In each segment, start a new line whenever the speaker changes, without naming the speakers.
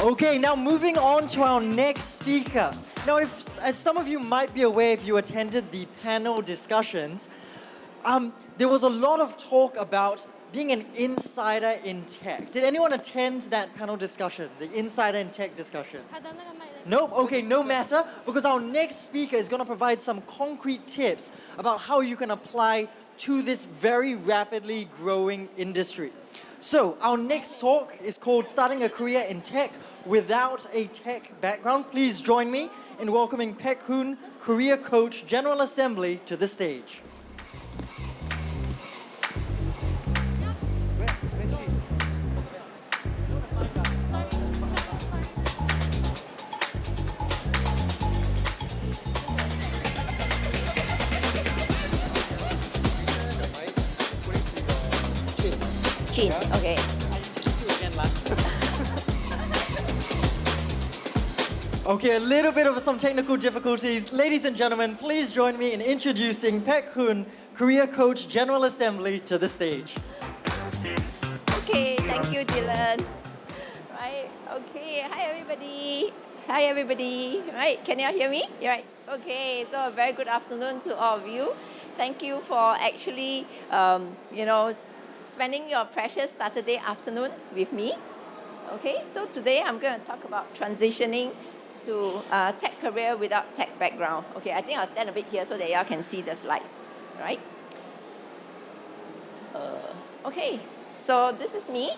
Okay, now moving on to our next speaker. Now, as some of you might be aware if you attended the panel discussions, there was a lot of talk about being an insider in tech. Did anyone attend that panel discussion, the insider in tech discussion? Nope, okay, no matter, because our next speaker is going to provide some concrete tips about how you can apply to this very rapidly growing industry. So, our next talk is called Starting a Career in Tech Without a Tech Background. Please join me in welcoming Pek Hoon, Career Coach, General Assembly, to the stage.
Okay.
Okay, a little bit of some technical difficulties. Ladies and gentlemen, please join me in introducing Pek Hoon, Career Coach, General Assembly, to the stage.
Okay, thank you, Dylan. Right, okay, hi everybody. Hi everybody. Right, can you all hear me? Right, okay, so a very good afternoon to all of you. Thank you for actually, spending your precious Saturday afternoon with me. Okay, so today I'm going to talk about transitioning to a tech career without tech background. Okay, I think I'll stand a bit here so that y'all can see the slides, right? Okay, so this is me,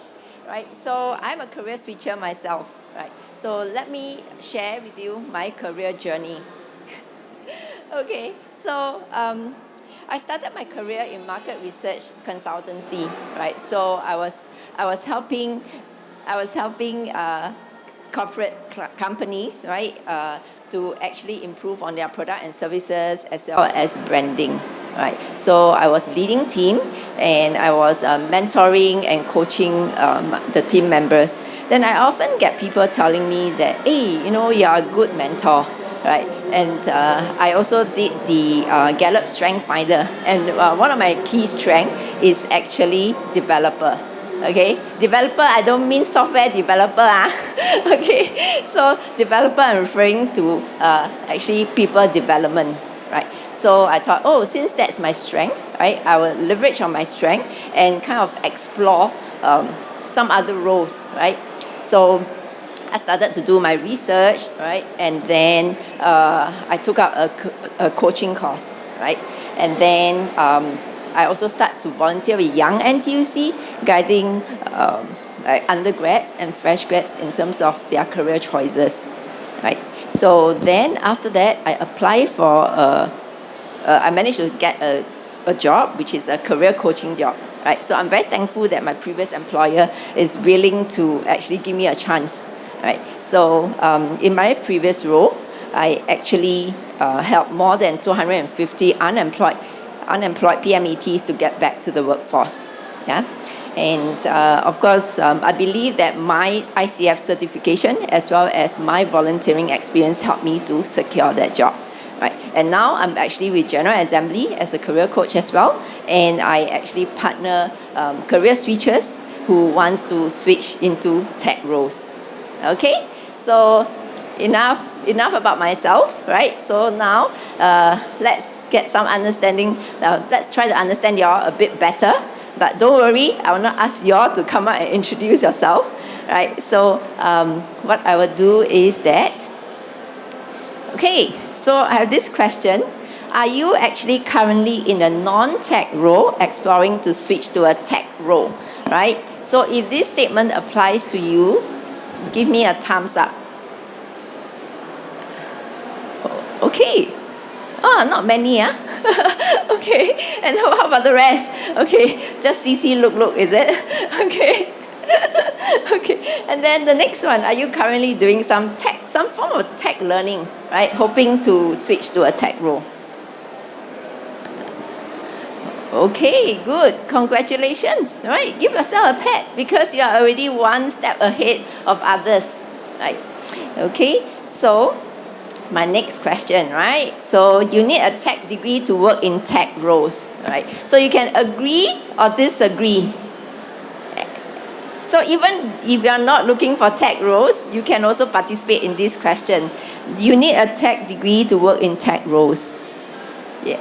right? So I'm a career switcher myself, right? So let me share with you my career journey. Okay, so I started my career in market research consultancy, right? So I was helping corporate companies, right, to actually improve on their product and services as well as branding, right? So I was leading team and I was mentoring and coaching the team members. Then I often get people telling me that, hey, you're a good mentor, right? And I also did the Gallup Strength Finder, and one of my key strengths is actually developer. Okay, developer, I don't mean software developer. Okay, so developer, I'm referring to actually people development, right? So I thought, since that's my strength, right, I will leverage on my strength and kind of explore some other roles, right? So I started to do my research, right? And then I took up a coaching course, right? And then I also start to volunteer with young NTUC, guiding like undergrads and fresh grads in terms of their career choices, right? So then after that, I apply for I managed to get a job, which is a career coaching job, right? So I'm very thankful that my previous employer is willing to actually give me a chance, right? So in my previous role, I actually helped more than 250 unemployed PMETs to get back to the workforce, yeah? And of course, I believe that my ICF certification as well as my volunteering experience helped me to secure that job, right? And now I'm actually with General Assembly as a career coach as well, and I actually partner career switchers who wants to switch into tech roles. Okay, so enough about myself, right? So now let's get some understanding. Let's try to understand y'all a bit better. But don't worry, I will not ask y'all to come out and introduce yourself, right? So what I will do is that, okay, so I have this question. Are you actually currently in a non-tech role exploring to switch to a tech role, right? So if this statement applies to you, give me a thumbs up. Okay. Not many, Okay, and how about the rest? Okay, just CC look, is it? Okay. Okay, and then the next one, are you currently doing some form of tech learning, right? Hoping to switch to a tech role. Okay, good. Congratulations, right? Give yourself a pat because you are already one step ahead of others, right? Okay, so my next question, right? So you need a tech degree to work in tech roles, right? So you can agree or disagree. So even if you are not looking for tech roles, you can also participate in this question. Do you need a tech degree to work in tech roles? Yeah.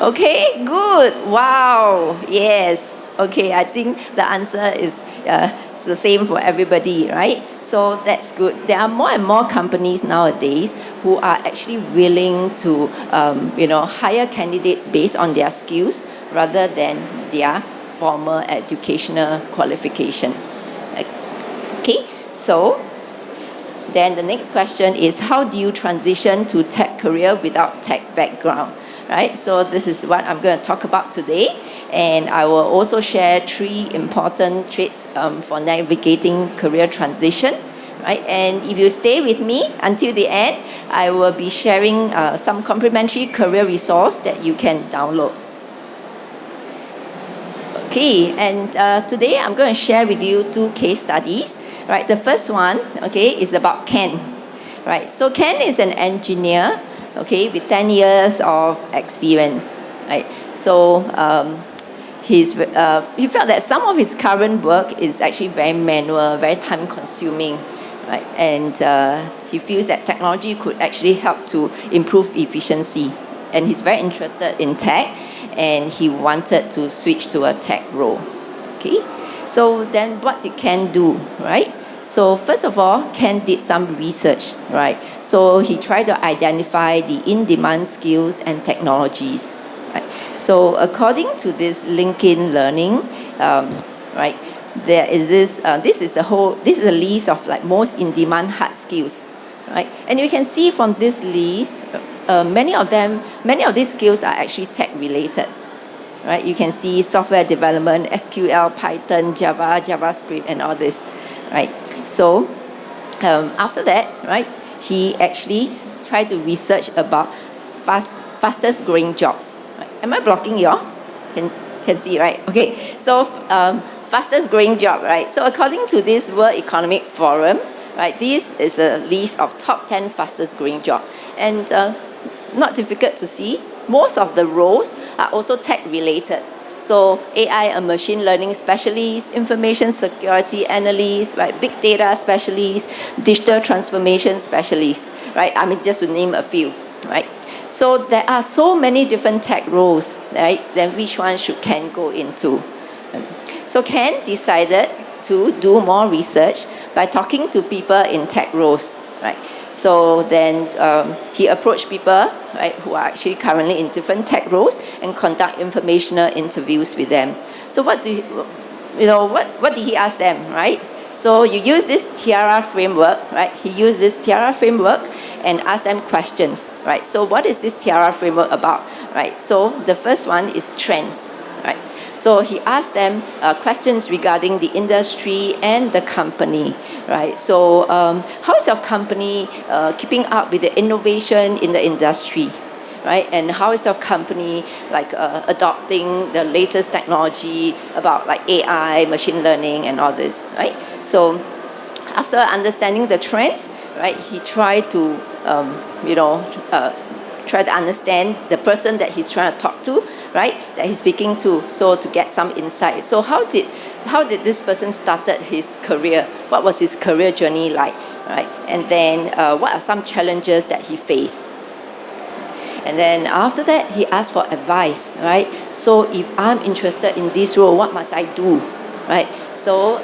Okay, good. Wow. Yes. Okay, I think the answer is the same for everybody, right? So that's good. There are more and more companies nowadays who are actually willing to, hire candidates based on their skills rather than their formal educational qualification. Okay, so then the next question is, how do you transition to tech career without tech background? Right, so this is what I'm going to talk about today, and I will also share 3 important traits for navigating career transition. Right, and if you stay with me until the end, I will be sharing some complimentary career resource that you can download. Okay, and today I'm going to share with you 2 case studies. Right, the first one, okay, is about Ken. Right, so Ken is an engineer, okay, with 10 years of experience. Right, so he felt that some of his current work is actually very manual, very time-consuming. Right, and he feels that technology could actually help to improve efficiency. And he's very interested in tech, and he wanted to switch to a tech role. Okay, so then what did Ken do, right? So first of all, Ken did some research, right? So he tried to identify the in-demand skills and technologies, right? So according to this LinkedIn Learning, right, there is this is a list of like most in-demand hard skills, right? And you can see from this list, many of these skills are actually tech related, right? You can see software development, SQL, Python, Java, JavaScript, and all this, right? So after that, right, he actually tried to research about fastest growing jobs. Right? Am I blocking you all? Can see, right? Okay, so fastest growing job, right? So according to this World Economic Forum, right, this is a list of top 10 fastest growing job. And not difficult to see, most of the roles are also tech related. So AI and machine learning specialists, information security analysts, right, big data specialists, digital transformation specialists, right? I mean, just to name a few, right? So there are so many different tech roles, right? Then which one should Ken go into? So Ken decided to do more research by talking to people in tech roles, right? So then he approached people, right, who are actually currently in different tech roles and conduct informational interviews with them. So what did he ask them, right? So you use this Tiara framework, right? He used this Tiara framework and asked them questions, right? So what is this Tiara framework about, right? So the first one is trends, right? So he asked them questions regarding the industry and the company, right? So how is your company keeping up with the innovation in the industry, right? And how is your company like adopting the latest technology about like AI, machine learning, and all this, right? So after understanding the trends, right, he tried to try to understand the person that he's trying to talk to, right, that he's speaking to, so to get some insight. So how did this person started his career? What was his career journey like, right? And then what are some challenges that he faced? And then after that, he asked for advice, right? So if I'm interested in this role, what must I do, right? So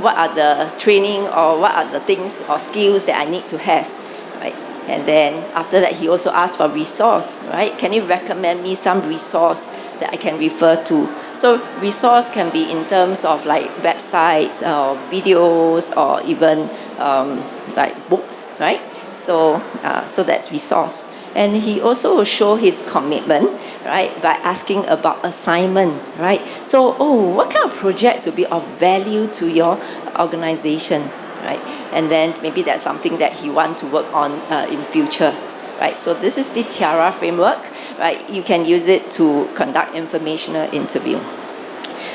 what are the training or what are the things or skills that I need to have, right? And then after that, he also asked for resource, right? Can you recommend me some resource that I can refer to? So resource can be in terms of like websites or videos or even like books, right? So that's resource. And he also will show his commitment, right, by asking about assignment, right? So, what kind of projects will be of value to your organization, right? And then maybe that's something that he wants to work on in future, right? So this is the Tiara framework, right? You can use it to conduct informational interview.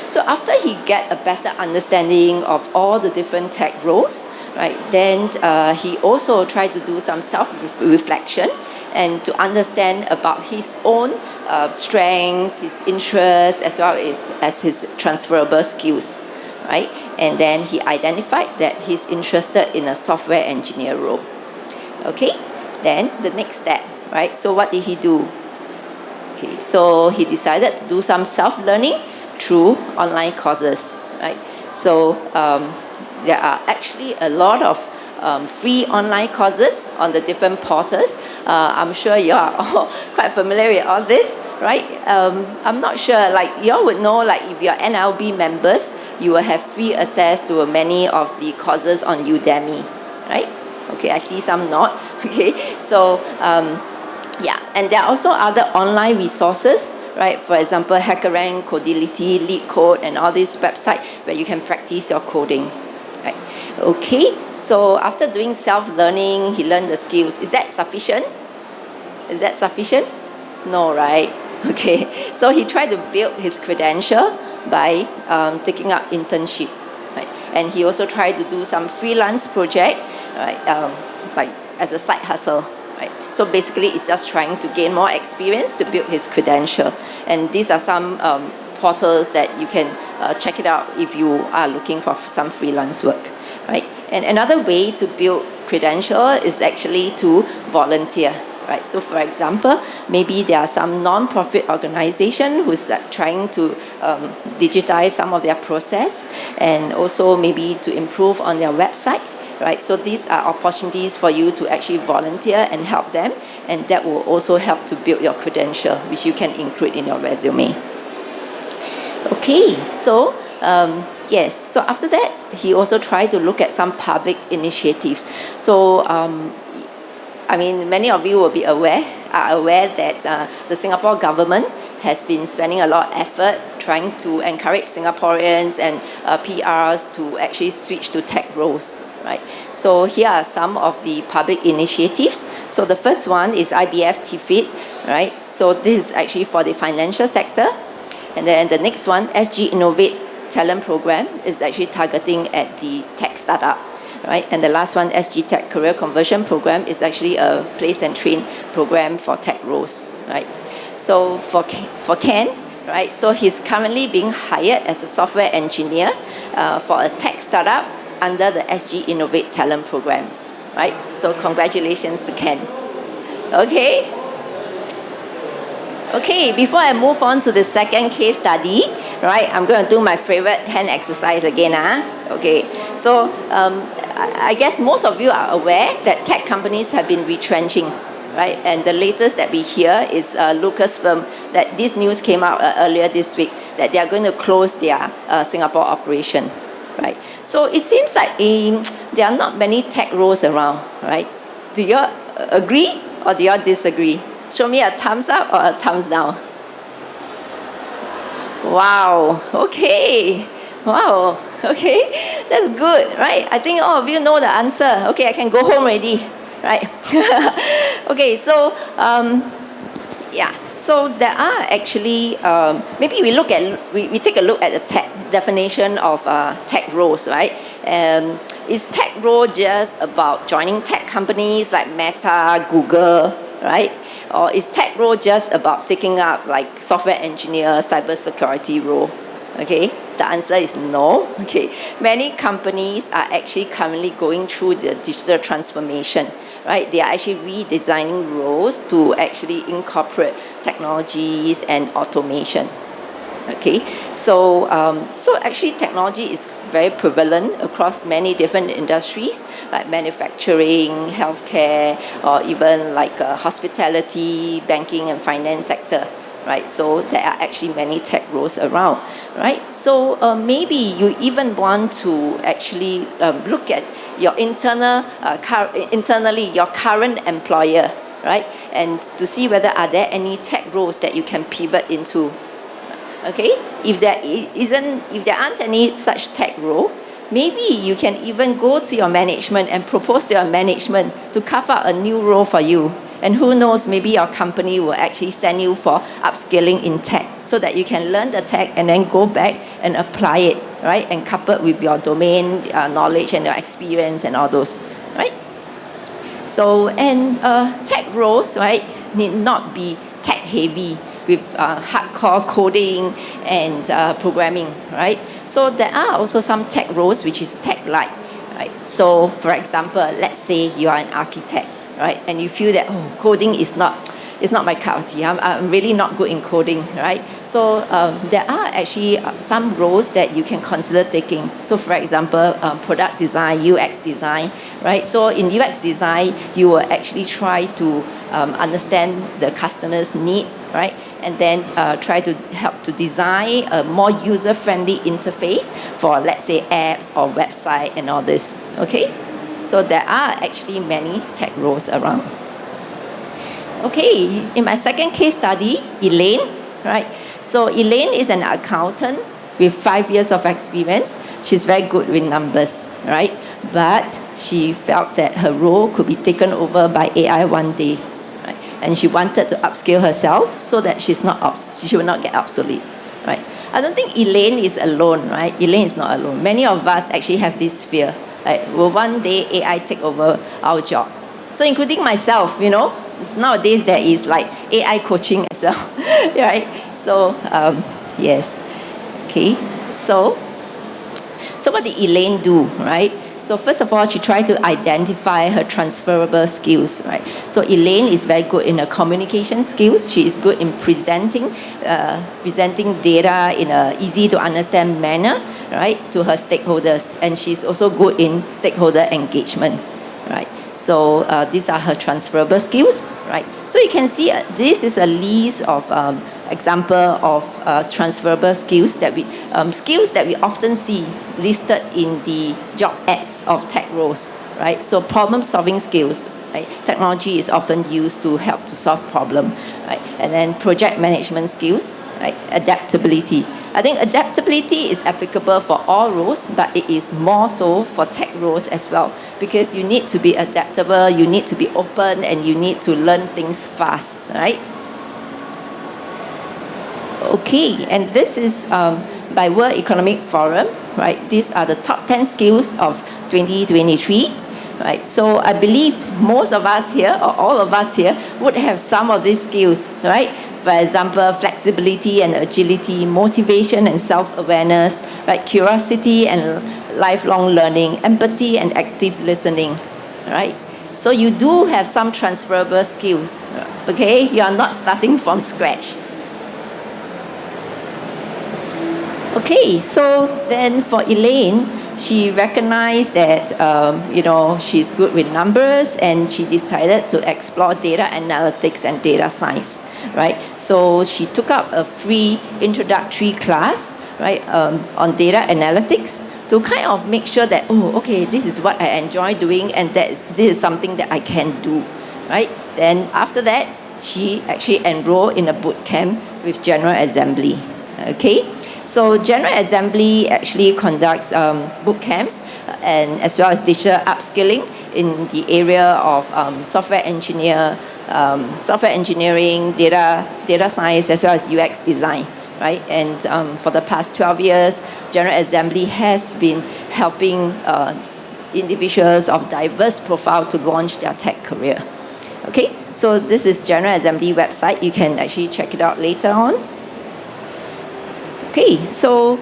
So after he get a better understanding of all the different tech roles, right, then he also tried to do some self-reflection and to understand about his own strengths, his interests, as well as his transferable skills, right? And then he identified that he's interested in a software engineer role. Okay, then the next step, right? So what did he do? Okay, so he decided to do some self-learning through online courses, right? So there are actually a lot of free online courses on the different portals. I'm sure you are all quite familiar with all this, right? I'm not sure, like you all would know, like if you're NLB members, you will have free access to many of the courses on Udemy, right? Okay, I see some not. Okay, so yeah, and there are also other online resources, right? For example, HackerRank, Codility, LeetCode, and all these websites where you can practice your coding, right? Okay, so after doing self-learning, he learned the skills. Is that sufficient? Is that sufficient? No, right? Okay, so he tried to build his credential by taking up internship, right? And he also tried to do some freelance project, right? Like as a side hustle. Right. So basically, it's just trying to gain more experience to build his credential. And these are some portals that you can check it out if you are looking for some freelance work. Right. And another way to build credential is actually to volunteer. Right. So for example, maybe there are some non-profit organization who's trying to digitize some of their process, and also maybe to improve on their website. Right, so these are opportunities for you to actually volunteer and help them, and that will also help to build your credential, which you can include in your resume. Okay, so yes, so after that, he also tried to look at some public initiatives. So I mean, many of you will be aware that the Singapore government has been spending a lot of effort trying to encourage Singaporeans and PRs to actually switch to tech roles. Right. So here are some of the public initiatives. So the first one is IBF TFIT, right? So this is actually for the financial sector. And then the next one, SG Innovate Talent Program, is actually targeting at the tech startup, right? And the last one, SG Tech Career Conversion Program, is actually a place and train program for tech roles, right? So for Ken, right? So he's currently being hired as a software engineer for a tech startup under the SG Innovate Talent Program, right? So congratulations to Ken. Okay. Okay, before I move on to the second case study, right, I'm going to do my favorite hand exercise again. Okay, so I guess most of you are aware that tech companies have been retrenching, right? And the latest that we hear is Lucasfilm, that this news came out earlier this week, that they are going to close their Singapore operation. Right, so it seems like there are not many tech roles around, right? Do you agree or do you disagree? Show me a thumbs up or a thumbs down. Wow, okay. Wow, okay. That's good, right? I think all of you know the answer. Okay, I can go home already, right? Okay, so yeah. So there are actually, maybe we take a look at the tech definition of tech roles, right? Is tech role just about joining tech companies like Meta, Google, right? Or is tech role just about taking up like software engineer, cybersecurity role? Okay, the answer is no. Okay, many companies are actually currently going through the digital transformation, right? They are actually redesigning roles to actually incorporate technologies and automation. Okay, so actually technology is very prevalent across many different industries like manufacturing, healthcare, or even like hospitality, banking, and finance sector. Right, so there are actually many tech roles around, right? So maybe you even want to actually look at your internally your current employer, right? And to see whether are there any tech roles that you can pivot into. Okay, if there aren't any such tech role, maybe you can even go to your management and propose to your management to carve out a new role for you. And who knows, maybe your company will actually send you for upskilling in tech so that you can learn the tech and then go back and apply it, right? And couple it with your domain knowledge and your experience and all those, right? So, and tech roles, right, need not be tech heavy, with hardcore coding and programming, right? So there are also some tech roles which is tech-like, right? So for example, let's say you are an architect, right? And you feel that, oh, coding is not my cup of tea. I'm really not good in coding, right? So there are actually some roles that you can consider taking. So for example, product design, UX design, right? So in UX design, you will actually try to understand the customer's needs, right? And then try to help to design a more user-friendly interface for, let's say, apps or website and all this, okay? So there are actually many tech roles around. Okay, in my second case study, Elaine, right? So Elaine is an accountant with 5 years of experience. She's very good with numbers, right? But she felt that her role could be taken over by AI one day, right? And she wanted to upskill herself so that she will not get obsolete, right? I don't think Elaine is alone, right? Elaine is not alone. Many of us actually have this fear, like, will one day AI take over our job? So including myself, nowadays there is like AI coaching as well, right? So yes, okay. So what did Elaine do, right? So first of all, she tried to identify her transferable skills, right? So Elaine is very good in her communication skills. She is good in presenting data in a easy to understand manner, right, to her stakeholders. And she's also good in stakeholder engagement, right? So these are her transferable skills, right? So you can see this is a list of example of transferable skills that we often see listed in the job ads of tech roles, right? So problem-solving skills, right? Technology is often used to help to solve problem, right? And then project management skills, right? Adaptability. I think adaptability is applicable for all roles, but it is more so for tech roles as well, because you need to be adaptable, you need to be open, and you need to learn things fast, right? Okay, and this is by World Economic Forum, right? These are the top 10 skills of 2023, right? So I believe most of us here, or all of us here, would have some of these skills, right? For example, flexibility and agility, motivation and self-awareness, right? Curiosity and lifelong learning, empathy and active listening, right? So you do have some transferable skills, okay? You are not starting from scratch. Okay, so then for Elaine, she recognized that she's good with numbers, and she decided to explore data analytics and data science, right? So she took up a free introductory class, right, on data analytics to kind of make sure that, this is what I enjoy doing, and this is something that I can do, right? Then after that, she actually enrolled in a boot camp with General Assembly, okay? So General Assembly actually conducts boot camps and as well as digital upskilling in the area of software engineering, data science, as well as UX design, right? And for the past 12 years, General Assembly has been helping individuals of diverse profile to launch their tech career. Okay, so this is General Assembly website. You can actually check it out later on. Okay, so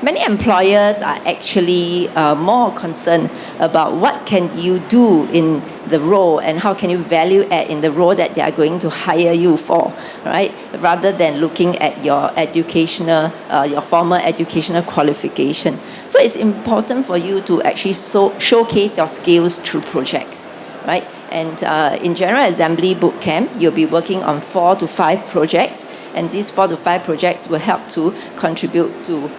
many employers are actually more concerned about what can you do in the role and how can you value add in the role that they are going to hire you for, right? Rather than looking at your your formal educational qualification. So it's important for you to actually showcase your skills through projects, right? And in General Assembly Bootcamp, you'll be working on 4 to 5 projects. And these 4 to 5 projects will help to contribute to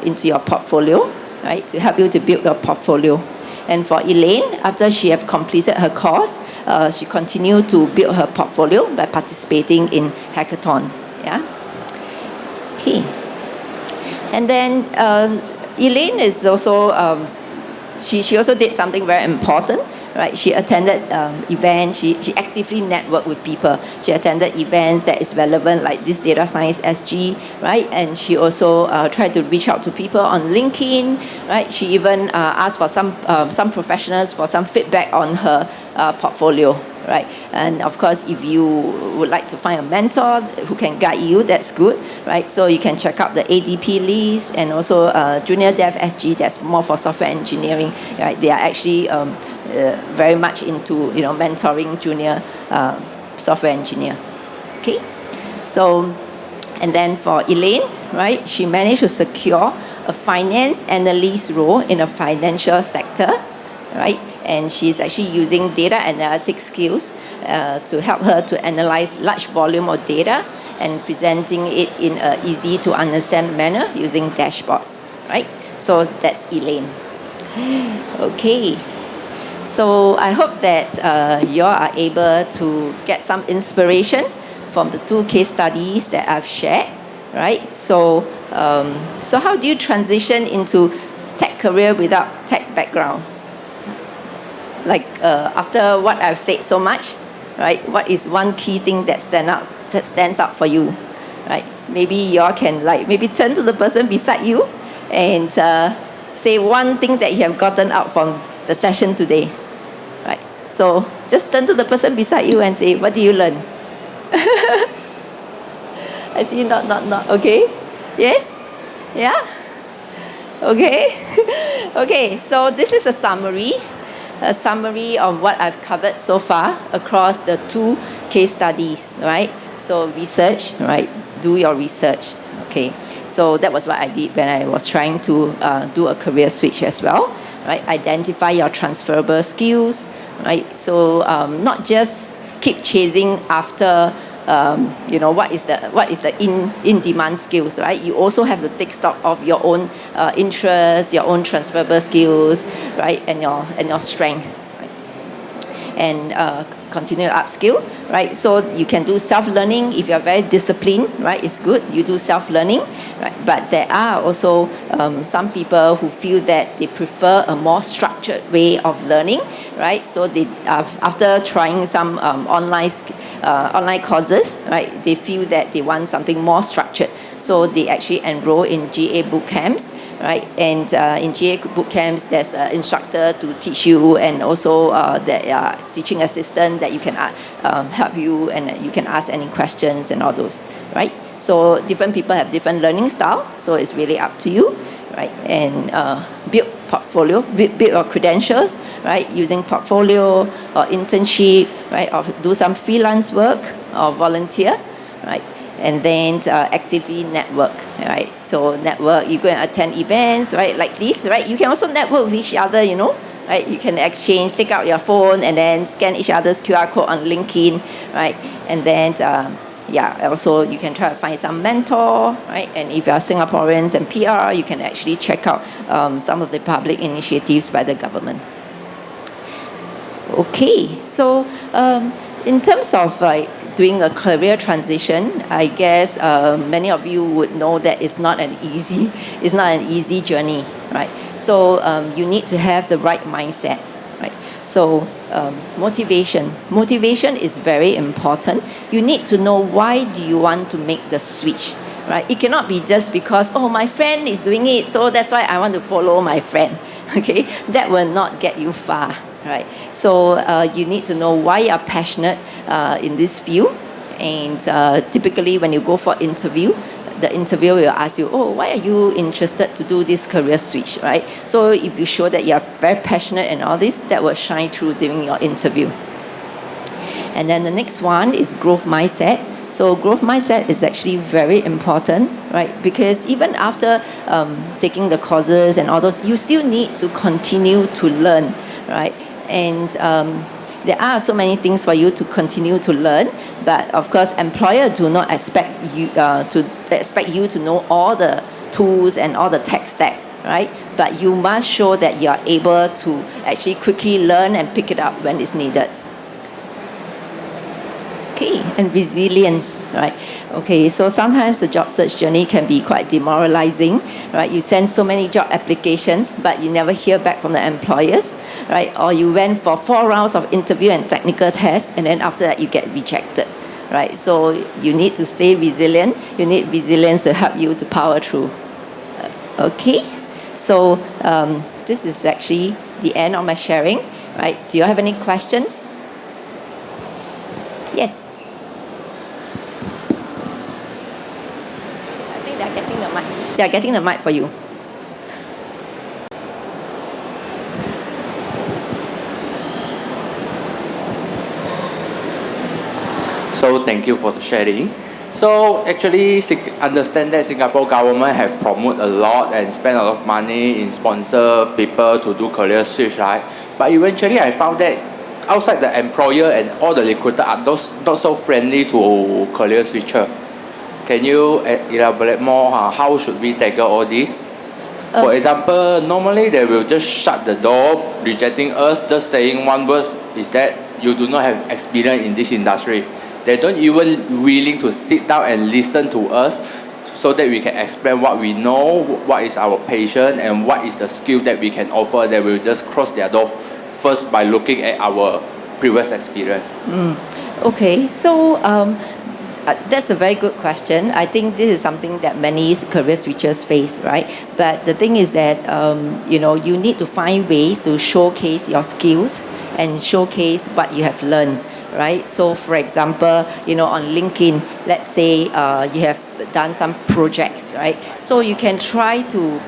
into your portfolio, right? To help you to build your portfolio. And for Elaine, after she have completed her course, she continued to build her portfolio by participating in hackathon. Yeah. Okay. And then Elaine is also she also did something very important. Right, she attended events, she actively networked with people. She attended events that is relevant, like this Data Science SG, right? And she also tried to reach out to people on LinkedIn, right? She even asked for some professionals for some feedback on her portfolio, right? And of course, if you would like to find a mentor who can guide you, that's good, right? So you can check out the ADP list and also Junior Dev SG, that's more for software engineering, right? They are actually very much into, mentoring junior software engineer, okay? So, and then for Elaine, right, she managed to secure a finance analyst role in a financial sector, right? And she's actually using data analytics skills to help her to analyze large volume of data and presenting it in an easy to understand manner using dashboards, right? So that's Elaine. Okay. So I hope that you all are able to get some inspiration from the 2 case studies that I've shared, right? So, so how do you transition into tech career without tech background? Like after what I've said so much, right? What is one key thing that stands out for you, right? Maybe you all can maybe turn to the person beside you and say one thing that you have gotten out from the session today, right? So just turn to the person beside you and say, what did you learn? I see, not, okay. Yes? Yeah? Okay. Okay, so this is a summary of what I've covered so far across the 2 case studies, right? So research, right? Do your research, okay? So that was what I did when I was trying to do a career switch as well, right? Identify your transferable skills, right? So not just keep chasing after what is the in demand skills, right? You also have to take stock of your own interests, your own transferable skills, right, and your strength, right? And continue to upskill, right? So you can do self-learning if you're very disciplined, right? It's good, you do self-learning, right? But there are also some people who feel that they prefer a more structured way of learning, right? So they, after trying some online courses, right, they feel that they want something more structured. So they actually enroll in GA boot camps, right? And in GA boot camps, there's an instructor to teach you, and also the teaching assistant that you can help you, and you can ask any questions and all those, right? So different people have different learning style, so it's really up to you, right? And build portfolio, build your credentials, right? Using portfolio or internship, right? Or do some freelance work or volunteer, right? And then actively network, right? So network, you go and attend events, right? Like this, right? You can also network with each other, right? You can exchange, take out your phone and then scan each other's QR code on LinkedIn, right? And then, also you can try to find some mentor, right? And if you are Singaporeans and PR, you can actually check out some of the public initiatives by the government. Okay, so in terms of doing a career transition, I guess many of you would know that it's not an easy journey, right? So you need to have the right mindset, right? So motivation is very important. You need to know why do you want to make the switch, right? It cannot be just because, oh, my friend is doing it, so that's why I want to follow my friend, okay? That will not get you far, right? So you need to know why you're passionate in this field. And typically when you go for interview, the interviewer will ask you, oh, why are you interested to do this career switch, right? So if you show that you're very passionate and all this, that will shine through during your interview. And then the next one is growth mindset. So growth mindset is actually very important, right? Because even after taking the courses and all those, you still need to continue to learn, right? And there are so many things for you to continue to learn, but of course, employer do not expect you to know all the tools and all the tech stack, right? But you must show that you are able to actually quickly learn and pick it up when it's needed. Okay, and resilience, right? Okay, so sometimes the job search journey can be quite demoralizing, right? You send so many job applications, but you never hear back from the employers, right? Or you went for 4 rounds of interview and technical tests, and then after that you get rejected, right? So you need to stay resilient. You need resilience to help you to power through. Okay, so this is actually the end of my sharing, right? Do you have any questions? They are getting the mic for you.
So thank you for the sharing. So actually, understand that Singapore government have promoted a lot and spent a lot of money in sponsor people to do career switch, right? But eventually, I found that outside the employer and all the recruiter are those not so friendly to career switcher. Can you elaborate more? How should we tackle all this? For example, normally they will just shut the door, rejecting us, just saying one word is that you do not have experience in this industry. They don't even willing to sit down and listen to us so that we can explain what we know, what is our passion, and what is the skill that we can offer. They will just close their door first by looking at our previous experience.
Okay, so that's a very good question. I think this is something that many career switchers face, right? But the thing is that you need to find ways to showcase your skills and showcase what you have learned, right? So, for example, on LinkedIn, let's say you have done some projects, right? So you can try to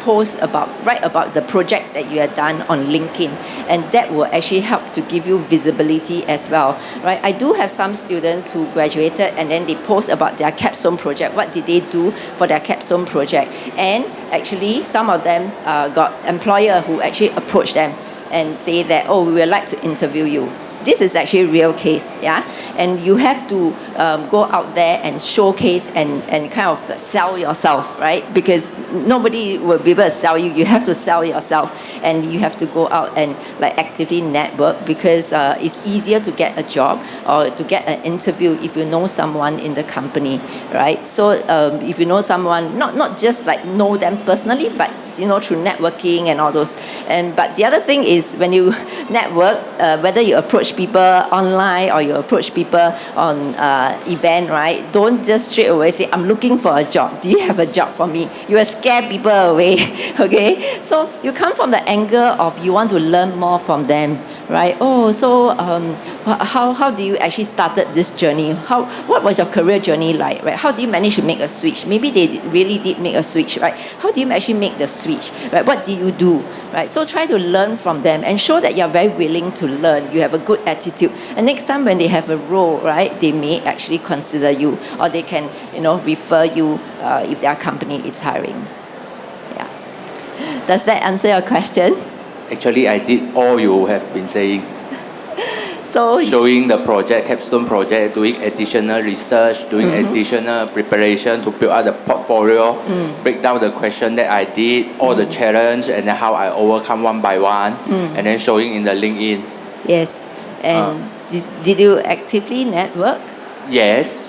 write about the projects that you have done on LinkedIn, and that will actually help to give you visibility as well, right? I do have some students who graduated and then they post about their capstone project. What did they do for their capstone project? And actually, some of them got employer who actually approached them and say that, oh, we would like to interview you. This is actually a real case, yeah? And you have to go out there and showcase and kind of sell yourself, right? Because nobody will be able to sell you. You have to sell yourself, and you have to go out and actively network, because it's easier to get a job or to get an interview if you know someone in the company, right? So if you know someone, not just know them personally, but through networking and all those. But the other thing is, when you network, whether you approach people online or you approach people on event, right? Don't just straight away say, I'm looking for a job. Do you have a job for me? You will scare people away, okay? So you come from the angle of you want to learn more from them, right? Oh, so how do you actually started this journey? What was your career journey like, right? How do you manage to make a switch? Maybe they really did make a switch, right? How do you actually make the switch, right? What do you do, right? So try to learn from them and show that you're very willing to learn. You have a good attitude. And next time when they have a role, right, they may actually consider you, or they can, refer you if their company is hiring. Yeah. Does that answer your question?
Actually, I did all you have been saying.
So
showing the project, capstone project, doing additional research, doing additional preparation to build up the portfolio, break down the question that I did, all the challenge, and then how I overcome one by one, and then showing in the LinkedIn.
Yes. And did you actively network?
Yes.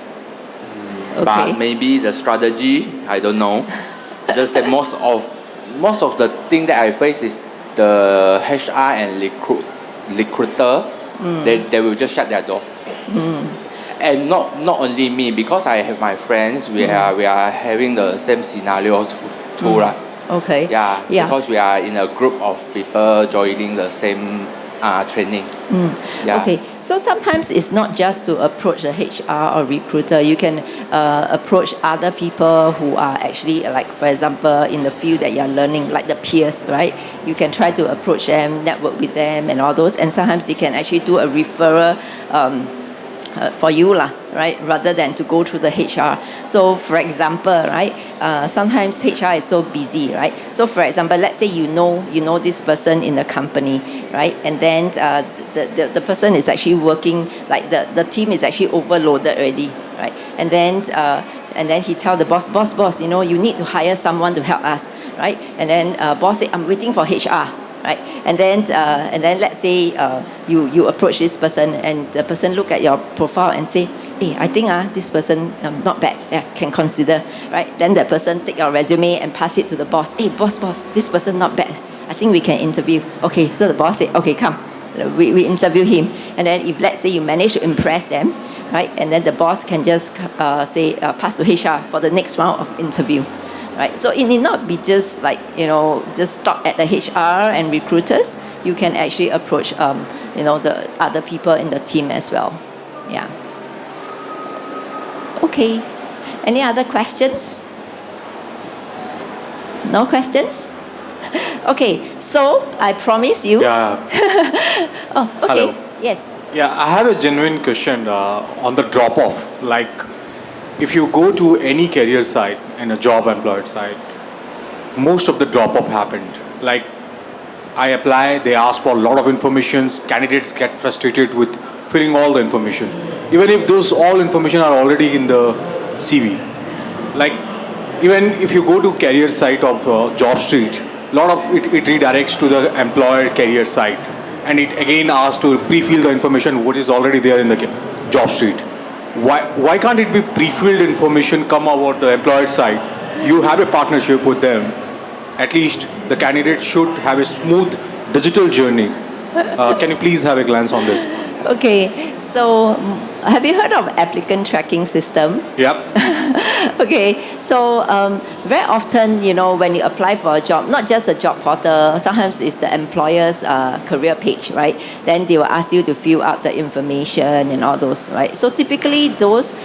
Okay.
But maybe the strategy, I don't know. Just that most of the thing that I face is the HR and recruiter. They will just shut their door. And not only me, because I have my friends, we are having the same scenario too, right?
Okay.
Yeah, because we are in a group of people joining the same training. Yeah.
Okay, so sometimes it's not just to approach the HR or recruiter. You can approach other people who are actually, for example, in the field that you're learning, like the peers, right? You can try to approach them, network with them and all those, and sometimes they can actually do a referral for you, right? Rather than to go through the HR. So for example, right, sometimes HR is so busy, right? So for example, let's say you know this person in the company, right? And then the person is actually working, the team is actually overloaded already, right? And then he tell the boss, you need to hire someone to help us, right? And then boss say, I'm waiting for HR. Right, and then let's say you approach this person, and the person look at your profile and say, hey, I think this person not bad, can consider, right? Then the person take your resume and pass it to the boss. Hey, boss, this person not bad, I think we can interview. Okay, so the boss said, okay, come, we interview him. And then if let's say you manage to impress them, right, and then the boss can just say pass to HR for the next round of interview. Right? So it need not be just just stop at the HR and recruiters. You can actually approach the other people in the team as well. Yeah. Okay. Any other questions? No questions? Okay, so I promise you.
Yeah.
Oh, okay.
Hello.
Yes.
Yeah, I have a genuine question on the drop off. Like, if you go to any career site and a job employed site, most of the drop off happened. Like, I apply, they ask for a lot of information, candidates get frustrated with filling all the information. Even if those all information are already in the CV. Like, even if you go to career site of job street, a lot of it redirects to the employer career site, and it again asks to pre-fill the information what is already there in the job street. Why can't it be pre-filled information come over the employer side? You have a partnership with them. At least the candidate should have a smooth digital journey. Can you please have a glance on this?
Okay, so have you heard of applicant tracking system?
Yep.
Okay, so very often, when you apply for a job, not just a job portal, sometimes it's the employer's career page, right? Then they will ask you to fill out the information and all those, right? So typically those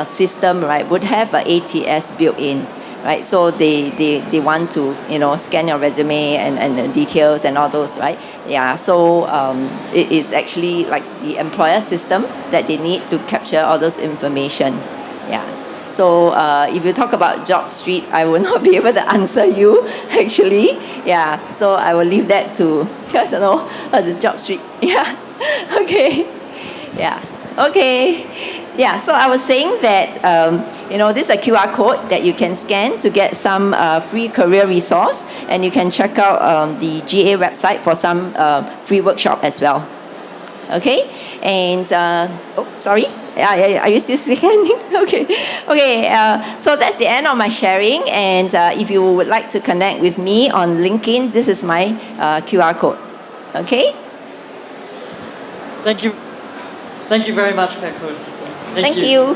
system, right, would have a ATS built in. Right, so they want to scan your resume and the details and all those, right? Yeah, so it is actually like the employer system that they need to capture all those information. Yeah. So if you talk about job street, I will not be able to answer you actually. Yeah. So I will leave that to I don't know the job street. Yeah. Okay. Yeah. Okay. Yeah, so I was saying that, this is a QR code that you can scan to get some free career resource, and you can check out the GA website for some free workshop as well. Okay, and, sorry, are you still scanning? Okay, so that's the end of my sharing, and if you would like to connect with me on LinkedIn, this is my QR code. Okay?
Thank you. Thank you very much, Pekun.
Thank you.